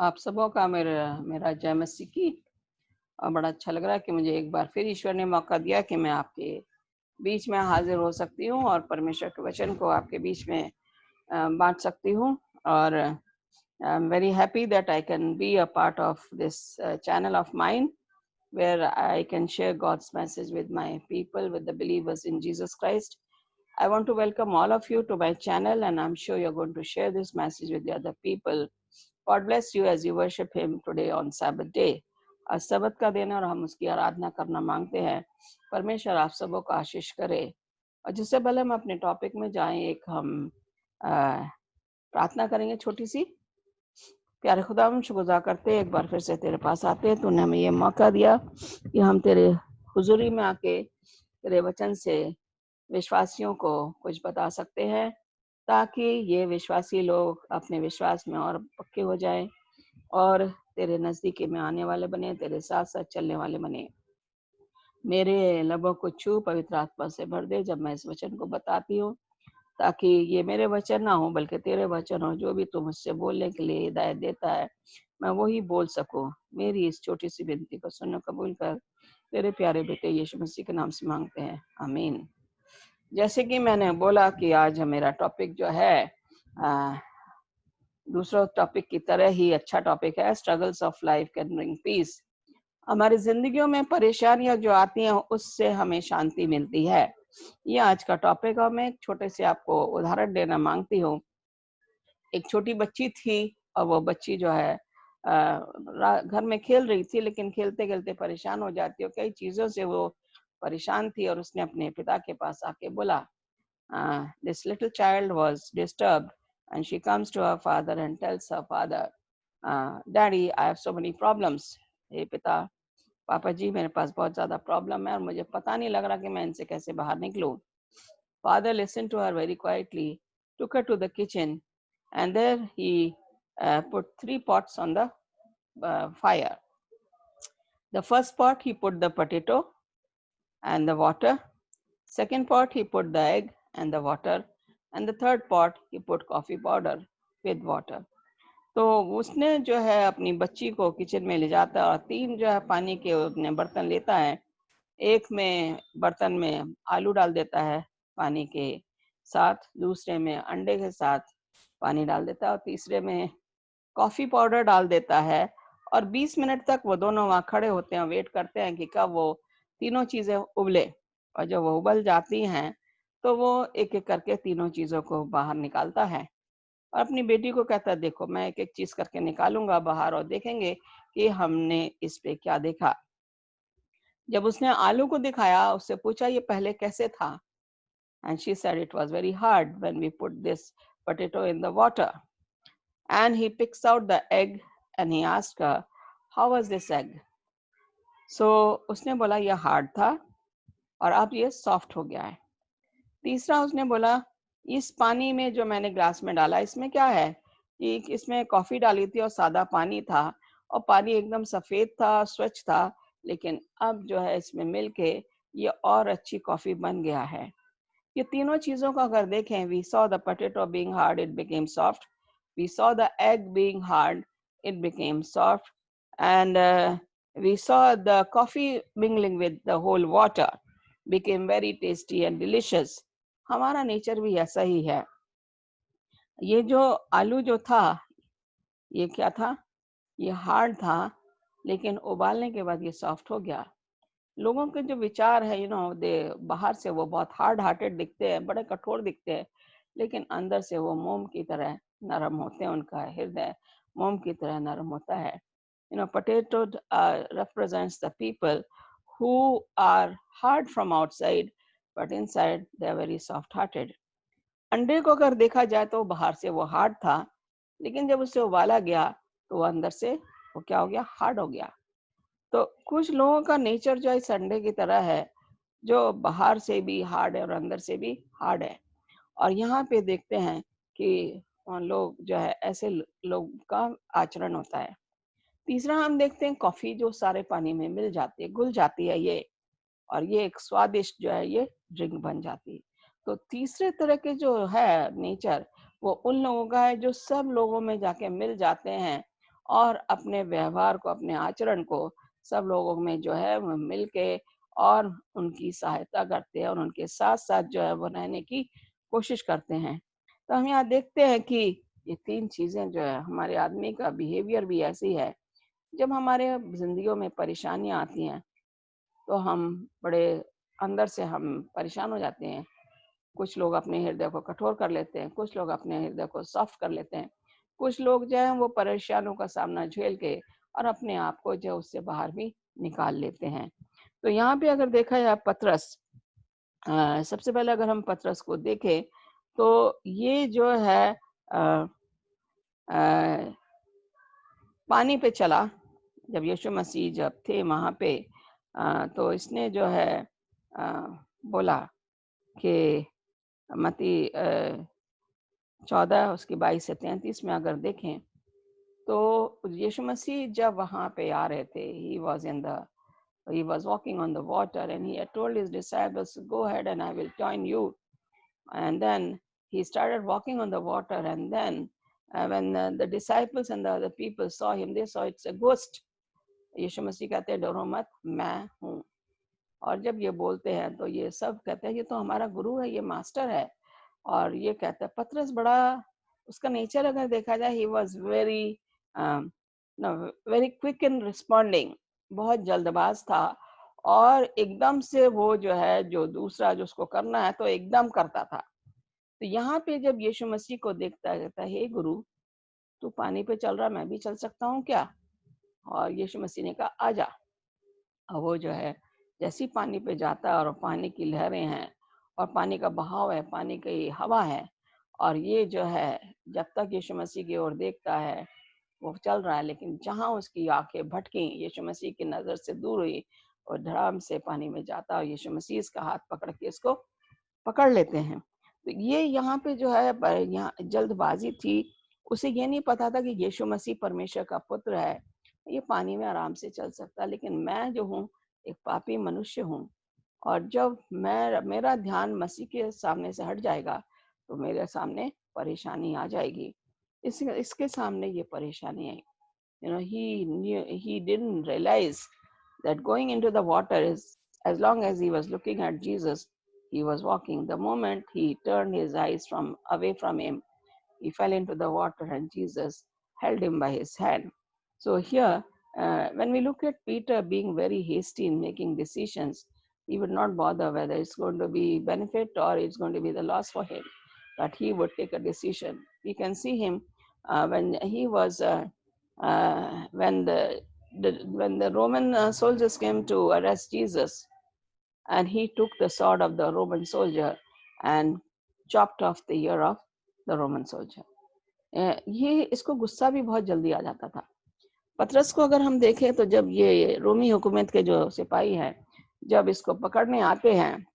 आप सबों का मेरा मेरा जय मसीह की। और बड़ा अच्छा लग रहा है कि मुझे एक बार फिर ईश्वर ने मौका दिया कि मैं आपके बीच में हाजिर हो सकती हूँ और परमेश्वर के वचन को आपके बीच में बांट सकती हूँ। और I am very happy that I can be a part of this channel of mine where I can share God's message with my people, with the believers in Jesus Christ. I want to welcome all of you to my channel, and I'm sure you're going to share this message with the other people. God bless you as you worship Him today on Sabbath day. आज सबत का दिन है और हम उसकी आराधना करना मांगते हैं। परमेश्वर आप सबों को आशीष करे। और जिससे पहले हम अपने टॉपिक में जाएं, एक हम प्रार्थना करेंगे छोटी सी। प्यारे खुदा, हम शुक्रगुजार करते हैं, एक बार फिर से तेरे पास आते हैं। तूने हमें ये मौका दिया कि हम तेरे हुजूरी में आके तेरे वचन से विश्वासियों को कुछ बता सकते हैं, ताकि ये विश्वासी लोग अपने विश्वास में और पक्के हो जाएं और तेरे नजदीकी में आने वाले बने, तेरे साथ साथ चलने वाले बने। मेरे लबों को छू पवित्र आत्मा से भर दे जब मैं इस वचन को बताती हूँ, ताकि ये मेरे वचन ना हो बल्कि तेरे वचन हो। जो भी तू मुझसे बोलने के लिए हिदायत देता है, मैं वही बोल सकूं। मेरी इस छोटी सी विनती को सुनना कबूल कर। तेरे प्यारे बेटे यीशु मसीह के नाम से मांगते हैं, आमीन। जैसे कि मैंने बोला कि आज मेरा टॉपिक जो है दूसरा टॉपिक की तरह ही अच्छा टॉपिक है, struggles of life can bring peace. हमारी जिंदगियों में परेशानियां जो आती हैं उससे हमें शांति मिलती है। ये आज का टॉपिक है। मैं एक छोटे से आपको उदाहरण देना मांगती हूँ। एक छोटी बच्ची थी और वो बच्ची जो है घर में खेल रही थी, लेकिन खेलते खेलते परेशान हो जाती है। कई चीजों से वो परेशान थी और उसने अपने पिता के पास आके बोला, this little child was disturbed and she comes to her father and tells her father, daddy, I have so many problems. हे पिता, पापा जी, मेरे पास बहुत ज्यादा प्रॉब्लम है और मुझे पता नहीं लग रहा कि मैं इनसे कैसे बाहर निकलूं। Father listened to her very quietly, took her to the kitchen, and there he put 3 pots on the fire. The first pot he put the potato and the water. Second pot he put the egg and the water, and the third pot he put coffee powder with water. तो उसने जो है अपनी बच्ची को kitchen में ले जाता और 3 जो है पानी के अपने बर्तन लेता है। एक में बर्तन में आलू डाल देता है पानी के साथ, दूसरे में अंडे के साथ पानी डाल देता है और तीसरे में कॉफी पाउडर डाल देता है। और 20 मिनट तक वो दोनों वहां खड़े होते हैं, वेट करते हैं कि कब वो तीनों चीजें उबले। और जब वो उबल जाती हैं तो वो एक एक करके तीनों चीजों को बाहर निकालता है और अपनी बेटी को कहता है, देखो मैं एक एक चीज करके निकालूंगा बाहर और देखेंगे कि हमने इस पे क्या देखा। जब उसने आलू को दिखाया, उससे पूछा ये पहले कैसे था, and she said it was very hard when we put this potato in the water. And he picks out the egg and he asked her, how was this egg? So उसने बोला ये हार्ड था और अब ये soft हो गया है। तीसरा उसने बोला, इस पानी में जो मैंने ग्लास में डाला इसमें क्या है, कि इसमें कॉफी डाली थी और सादा पानी था और पानी एकदम सफेद था, स्वच्छ था, लेकिन अब जो है इसमें मिलके ये और अच्छी कॉफी बन गया है। ये तीनों चीजों को अगर देखें, we saw the potato being hard, it became soft. We saw the egg being hard, it became soft. And we saw the coffee mingling with the whole water, became very tasty and delicious. हमारा nature भी ऐसा ही है। ये जो आलू जो था, ये क्या था, ये हार्ड था, लेकिन उबालने के बाद ये सॉफ्ट हो गया। लोगों के जो विचार है, दे बाहर से वो बहुत हार्ड हार्टेड दिखते हैं, बड़े कठोर दिखते हैं, लेकिन अंदर से वो मोम की तरह नरम होते हैं। उनका हृदय मोम की तरह नरम होता है। Potato represents the people who are hard from outside but inside they are very soft hearted. अंडे को अगर देखा जाए तो बाहर से वो हार्ड था, लेकिन जब उसे उबाला गया तो वो अंदर से वो क्या हो गया, हार्ड हो गया। तो कुछ लोगों का नेचर जो है संडे की तरह है, जो बाहर से भी हार्ड है और अंदर से भी हार्ड है। और यहाँ पे देखते हैं कि लोग जो है ऐसे लोग का आचरण होता है। तीसरा हम देखते हैं कॉफी जो सारे पानी में मिल जाती है, घुल जाती है ये, और ये एक स्वादिष्ट जो है ये ड्रिंक बन जाती है। तो तीसरे तरह के जो है नेचर, वो उन लोगों का है जो सब लोगों में जाके मिल जाते हैं और अपने व्यवहार को, अपने आचरण को सब लोगों में जो है वो मिल के और उनकी सहायता करते हैं और उनके साथ साथ जो है वो रहने की कोशिश करते हैं। तो हम यहाँ देखते हैं कि ये 3 चीज़ें जो है, हमारे आदमी का बिहेवियर भी ऐसी है। जब हमारे ज़िंदगियों में परेशानियाँ आती हैं, तो हम बड़े अंदर से हम परेशान हो जाते हैं। कुछ लोग अपने हृदय को कठोर कर लेते हैं, कुछ लोग अपने हृदय को सॉफ्ट कर लेते हैं। कुछ लोग जो हैं वो परेशानियों का सामना झेल के और अपने आप को जो है उससे बाहर भी निकाल लेते हैं। तो यहाँ पे अगर देखा जाए पतरस, सबसे पहले अगर हम पतरस को देखें तो ये जो है अ, अ, पानी पे चला। जब यीशु मसीह जब थे वहाँ पे, तो इसने जो है अ, बोला कि मत्ती 14 उसकी 22 से 33 में अगर देखें तो यीशु मसीह जब वहाँ पे आ रहे थे, he was walking on the water and he had told his disciples, go ahead and I will join you. And then he started walking on the water, and then when the disciples and the other people saw him, they saw it's a ghost. यीशु मसीह कहते हैं डरो मत, मैं हूँ। और जब ये बोलते हैं तो ये सब कहते हैं ये तो हमारा गुरु है, ये मास्टर है। और ये कहता है पतरस बड़ा, उसका नेचर अगर देखा जाए, he was very very quick in responding, बहुत जल्दबाज था। और एकदम से वो जो है जो दूसरा जो उसको करना है तो एकदम करता था। तो यहाँ पे जब यीशु मसीह को देखता है कहता है हे गुरु, तू पानी पे चल रहा, मैं भी चल सकता हूँ क्या? और यीशु मसीह ने कहा आजा। और वो जो है जैसे ही पानी पे जाता है और पानी की लहरें हैं और पानी का बहाव है, पानी की हवा है, और ये जो है जब तक यीशु मसीह की ओर देखता है वो चल रहा है, लेकिन जहाँ उसकी आंखें भटकी, यीशु मसीह की नजर से दूर हुई और धड़ाम से पानी में जाता और यीशु मसीह इसका हाथ पकड़ के इसको पकड़ लेते हैं। तो ये यहाँ पे जो है यहाँ जल्दबाजी थी। उसे ये नहीं पता था कि यीशु मसीह परमेश्वर का पुत्र है, ये पानी में आराम से चल सकता, लेकिन मैं जो हूँ एक पापी मनुष्य हूँ। और जब मैं मेरा ध्यान मसीह के सामने से हट जाएगा तो मेरे सामने परेशानी आ जाएगी। इसके सामने ये परेशानी आई। He didn't realize that going into the water is, as long as he was looking at Jesus, he was walking. The moment he turned his eyes from away from him, he fell into the water and Jesus held him by his hand. So here, when we look at Peter being very hasty in making decisions, he would not bother whether it's going to be benefit or it's going to be the loss for him, but he would take a decision. We can see him when he was when the Roman soldiers came to arrest Jesus, and he took the sword of the Roman soldier and chopped off the ear of the Roman soldier. ये इसको गुस्सा भी बहुत जल्दी आ जाता था। पतरस को अगर हम देखें तो जब ये रोमी हुकूमत के जो सिपाही हैं, जब इसको पकड़ने आते हैं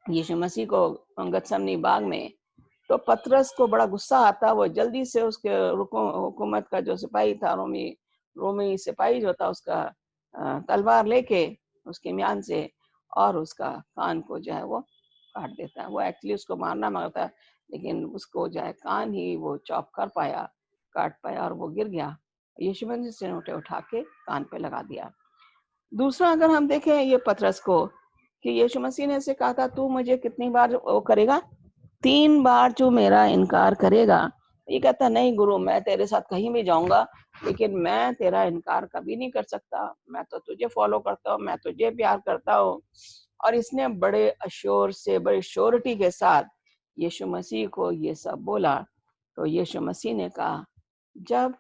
यीशु मसीह को गतसमनी बाग में, तो पतरस को बड़ा गुस्सा आता। वो जल्दी से उसके हुकूमत का जो सिपाही था, रोमी सिपाही जो था, उसका तलवार लेके उसके म्यान से और उसका कान को जो है वो काट देता है। वो एक्चुअली उसको मारना मांगता है, लेकिन उसको जो है कान ही वो चॉप कर पाया, काट पाया, और वो गिर गया। यीशु मसीह ने उठा के कान पे लगा दिया। दूसरा अगर हम देखें ये पतरस को, कि यीशु मसीह ने से कहा था तू मुझे कितनी बार वो करेगा, 3 बार तू मेरा इनकार करेगा। ये कहता नहीं गुरु, मैं तेरे साथ कहीं भी जाऊंगा, लेकिन मैं तेरा इनकार कभी नहीं कर सकता। मैं तो तुझे फॉलो करता हूँ, मैं तुझे प्यार करता हूँ। और इसने बड़े अश्योर से, बड़े श्योरिटी के साथ यीशु मसीह को ये सब बोला। तो यीशु मसीह ने कहा जब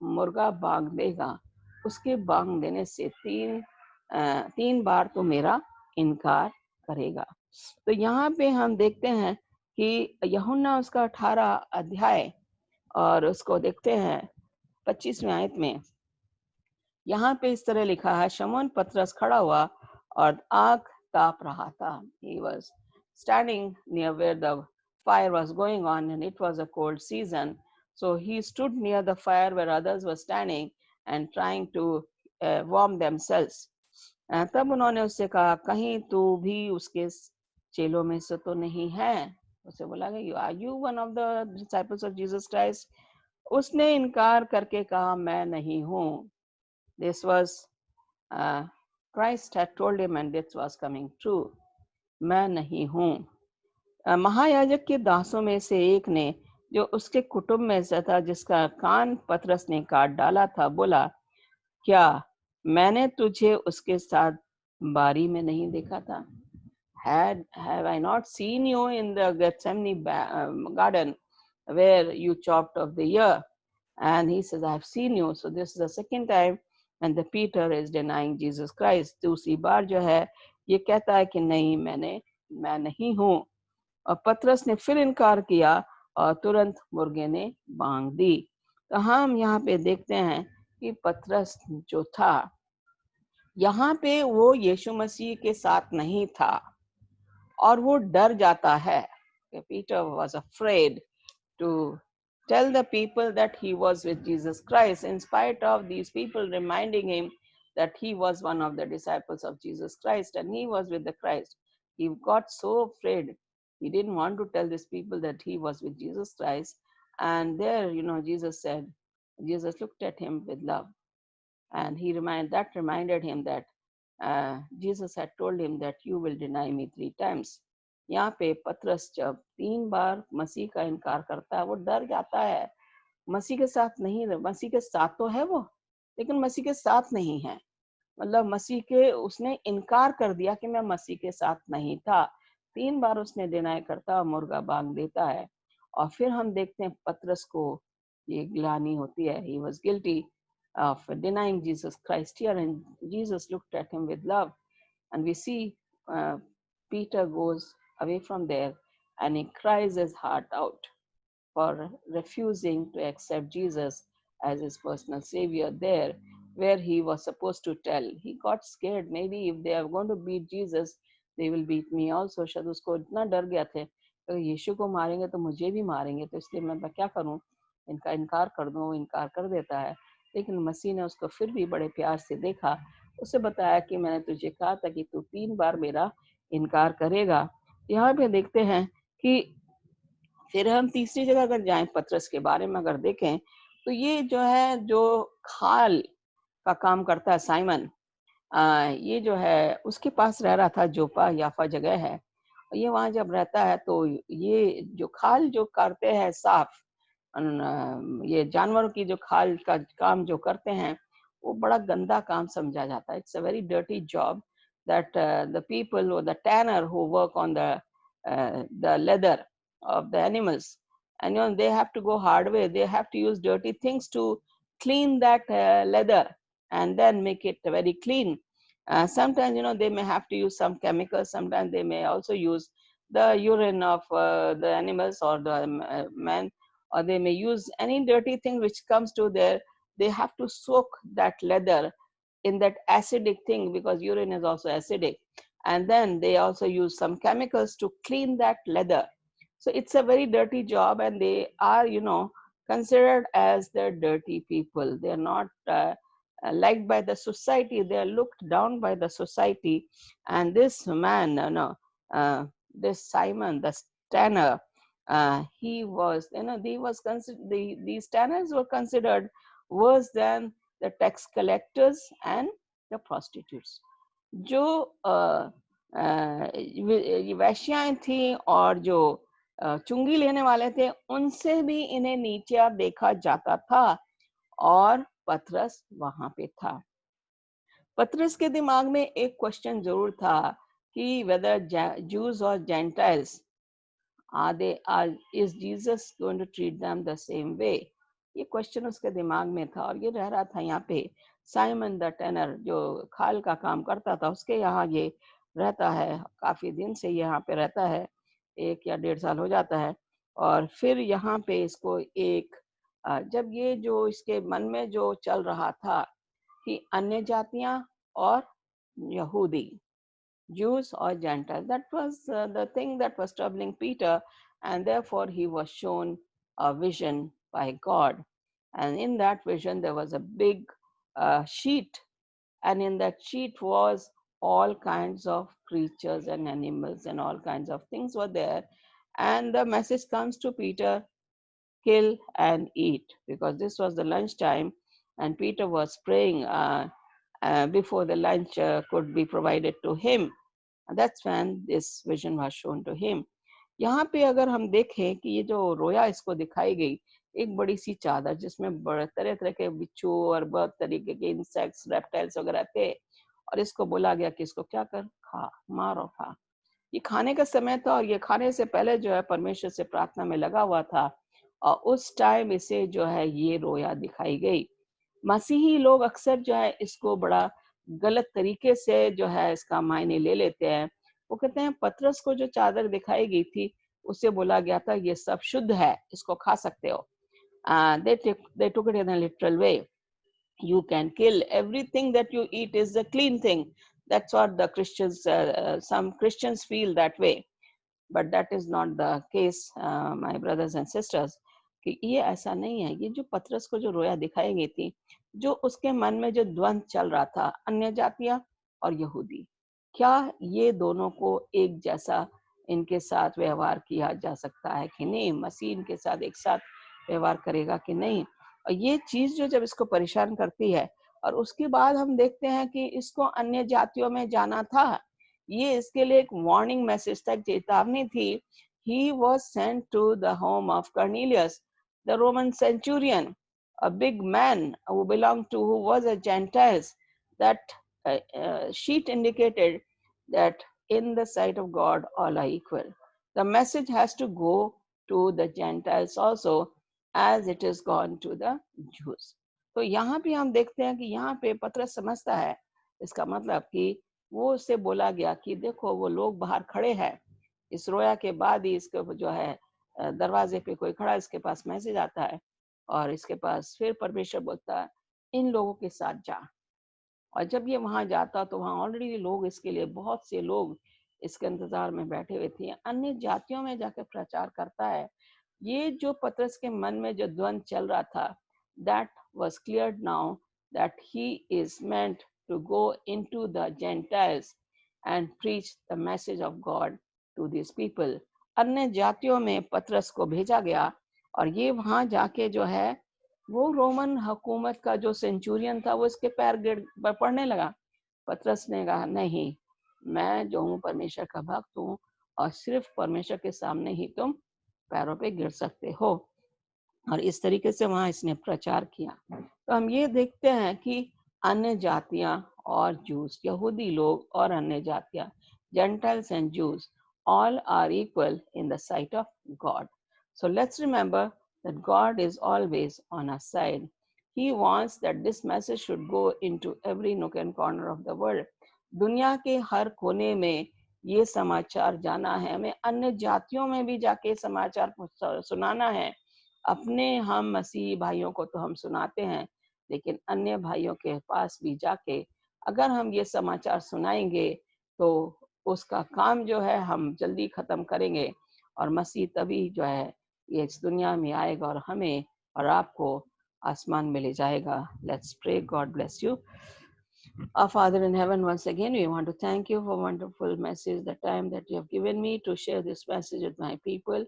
मुर्गा बांग देगा, उसके बांग देने से 3 बार तो मेरा इनकार करेगा। तो यहाँ पे हम देखते हैं कि यूहन्ना उसका 18 अध्याय और उसको देखते हैं 25वें आयत में। यहाँ पे इस तरह लिखा है, शमौन पतरस खड़ा हुआ और आग ताप रहा था। He was standing near where the fire was going on and it was a cold season. So he stood near the fire where others were standing and trying to warm themselves. तब उन्होंने उससे कहा कहीं तू भी उसके चेलों में से तो नहीं है? उसे बोला गया, are you one of the disciples of Jesus Christ? उसने इनकार करके कहा, मैं नहीं हूँ. This was Christ had told him and this was coming true. मैं नहीं हूँ. महायाजक के दासों में से एक ने, जो उसके कुटुंब में से था, जिसका कान पतरस ने काट डाला था, बोला, क्या मैंने तुझे उसके साथ बारी में नहीं देखा था? Have I not seen you in the Gethsemane garden where you chopped off the ear? And he says, I have seen you. So this is the second time, and the Peter is denying Jesus Christ. दूसरी बार जो है ये कहता है कि नहीं, मैं नहीं हूँ. और पतरस ने फिर इनकार किया और तुरंत मुर्गे ने बांग दी. तो हम यहाँ पे देखते हैं कि पतरस जो था, यहाँ पे वो यीशु मसीह के साथ नहीं था और वो डर जाता है. Peter was afraid to tell the people that he was with Jesus Christ, in spite of these people reminding him that he was one of the disciples of Jesus Christ and he was with the Christ. He got so afraid. He didn't want to tell these people that he was with Jesus Christ. And there, Jesus looked at him with love. And reminded him that Jesus had told him that you will deny me 3 times. यहाँ पे पतरस जब 3 बार मसीह का इनकार करता है, वो डर जाता है. मसीह के साथ नहीं, मसीह के साथ तो है वो, लेकिन मसीह के साथ नहीं है. मतलब मसीह के, उसने इनकार कर दिया कि मैं मसीह के साथ नहीं था. 3 बार उसने डिनाई करता और मुर्गा बांग देता है. और फिर हम देखते हैं पतरस को ये ग्लानि होती है. He was guilty of denying Jesus Christ here, and Jesus looked at him with love. And we see Peter goes away from there and he cries his heart out for refusing to accept Jesus as his personal savior there, where he was supposed to tell. He got scared. Maybe if they are going to beat Jesus, they will beat me also. शायद उसको इतना डर गया थे, अगर यीशु को मारेंगे तो मुझे भी मारेंगे, तो इसलिए मैं क्या करूं, इनका इनकार कर दूं. वो इनकार कर देता है, लेकिन मसीह ने उसको फिर भी बड़े प्यार से देखा. उसे बताया कि मैंने तुझे कहा था कि तू 3 बार मेरा इनकार करेगा. यहाँ पे देखते हैं कि फिर हम तीसरी जगह अगर जाएं, पतरस के बारे में अगर देखें, तो ये जो है, जो खाल का काम करता है साइमन, ये जो है उसके पास रह रहा था. जोपा याफा जगह है. ये वहां जब रहता है तो ये जो खाल जो करते हैं साफ, ये जानवरों की जो खाल का काम जो करते हैं, वो बड़ा गंदा काम समझा जाता है. It's a very dirty job that the people or the tanner who work on the leather of the animals, and they have to go hard way. They have to use dirty things to clean that leather and then make it very clean. Sometimes they may have to use some chemicals. Sometimes they may also use the urine of the animals or the man, or they may use any dirty thing which comes to their. They have to soak that leather in that acidic thing, because urine is also acidic, and then they also use some chemicals to clean that leather. So it's a very dirty job, and they are considered as the dirty people. They are not liked by the society. They are looked down by the society. And this man, this Simon the tanner, he was, these tanners were considered worse than the tax collectors and the prostitutes. जो वैश्याएं थी और जो चुंगी लेने वाले थे, उनसे भी इन्हें नीचे देखा जाता था. और पतरस वहां पे था. पतरस के दिमाग में एक क्वेश्चन जरूर था कि वेदर जूस और Gentiles is Jesus going to treat them the same way? ये क्वेश्चन उसके दिमाग में था. और ये रह रहा था यहाँ पे. साइमन द टेनर जो खाल का काम करता था, उसके यहाँ ये रहता है. काफी दिन से यहाँ पे रहता है, 1 या 1.5 साल हो जाता है. और फिर यहाँ पे इसको जब ये जो इसके मन में जो चल रहा था कि अन्य जातियां और यहूदी, Jews or Gentiles. That was the thing that was troubling Peter, and therefore he was shown a vision by God. And in that vision, there was a big sheet, and in that sheet was all kinds of creatures and animals, and all kinds of things were there. And the message comes to Peter kill and eat, because this was the lunch time and Peter was praying before the lunch could be provided to him. That's when this vision was shown to him. यहाँ पे अगर हम देखें कि ये जो रोया इसको दिखाई गई, एक बड़ी सी चादर जिसमें तरह तरह के बिच्छू और बहुत तरीके के इंसेक्ट्स रेप्टाइल्स वगैरह थे, और इसको बोला गया कि इसको क्या कर, खा, मार और खा। ये खाने का समय था और ये खाने से पहले जो है परमेश्वर से प्रार्थना में लगा हुआ था, और उस टाइम इसे जो है ये रोया दिखाई गई। मसीही लोग अक्सर जो है इसको बड़ा गलत तरीके से जो है इसका मायने ले लेते हैं। वो कहते हैं पतरस को जो चादर दिखाई गई थी उससे बोला गया था ये सब शुद्ध है, इसको खा सकते हो। They took it in a literal way. You can kill, everything that you eat is a clean thing. That's what the Christians, some Christians feel that way. But that is not the case, my brothers and sisters, कि ये ऐसा नहीं है। ये जो पतरस को जो रोया दिखाई गई थी, जो उसके मन में जो द्वंद चल रहा था, अन्य जातियां और यहूदी, क्या ये दोनों को एक जैसा इनके साथ व्यवहार किया जा सकता है कि नहीं? मसीह इनके साथ एक साथ व्यवहार करेगा कि नहीं? और ये चीज जो जब इसको परेशान करती है, और उसके बाद हम देखते हैं कि इसको अन्य जातियों में जाना था, ये इसके लिए एक वार्निंग मैसेज था, चेतावनी थी। He was sent to the home of Cornelius, the Roman centurion, a big man who was a Gentile. That sheet indicated that in the sight of God all are equal. The message has to go to the Gentiles also, as it is gone to the Jews. तो यहाँ पे हम देखते हैं कि यहाँ पे पतरस समझता है, इसका मतलब कि वो उससे बोला गया कि देखो वो लोग बाहर खड़े हैं, इस रोया के बाद ही इसके जो है दरवाजे पे कोई खड़ा, इसके पास मैसेज आता है और इसके पास फिर परमेश्वर बोलता है इन लोगों के साथ जा। और जब ये वहां जाता तो वहां ऑलरेडी लोग, इसके लिए बहुत से लोग इसके इंतजार में बैठे हुए थे। अन्य जातियों में जाकर प्रचार करता है। ये जो पतरस के मन में जो द्वंद चल रहा था, that was cleared now that he is meant to go into the Gentiles and preach the message of God to these people. अन्य जातियों में पतरस को भेजा गया और ये वहां जाके जो है वो रोमन हुकूमत का जो सेंचुरियन था वो इसके पैर गिर पड़ने लगा। पतरस ने कहा नहीं, मैं जो हूँ परमेश्वर का भक्त हूँ और सिर्फ परमेश्वर के सामने ही तुम पैरों पे गिर सकते हो। और इस तरीके से वहां इसने प्रचार किया। तो हम ये देखते हैं कि अन्य जातियां और जूस, यहूदी लोग और अन्य जातियां, Gentiles and juice, all are equal in the sight of God. So let's remember that God is always on our side. He wants that this message should go into every nook and corner of the world. दुनिया के हर कोने में ये समाचार जाना है, हमें अन्य जातियों में भी जाके समाचार सुनाना है। अपने हम मसीही भाइयों को तो हम सुनाते हैं, लेकिन अन्य भाइयों के पास भी जाके अगर हम ये समाचार सुनाएंगे तो उसका काम जो है हम जल्दी खत्म करेंगे और मसीह तभी जो है ये इस दुनिया में आएगा और हमें और आपको आसमान में ले जाएगा। Let's pray. God bless you. Our Father in heaven, once again, we want to thank you for wonderful message, the time that you have given me to share this message with my people.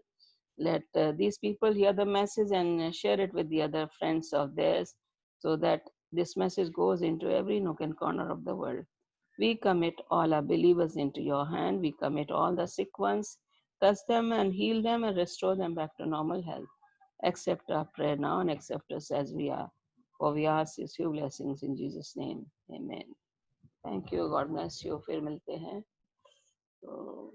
Let these people hear the message and share it with the other friends of theirs so that this message goes into every nook and corner of the world. We commit all our believers into your hand. We commit all the sick ones. Touch them and heal them and restore them back to normal health. Accept our prayer now and accept us as we are. For we ask these few blessings in Jesus' name. Amen. Thank you. God bless you. फिर मिलते हैं। तो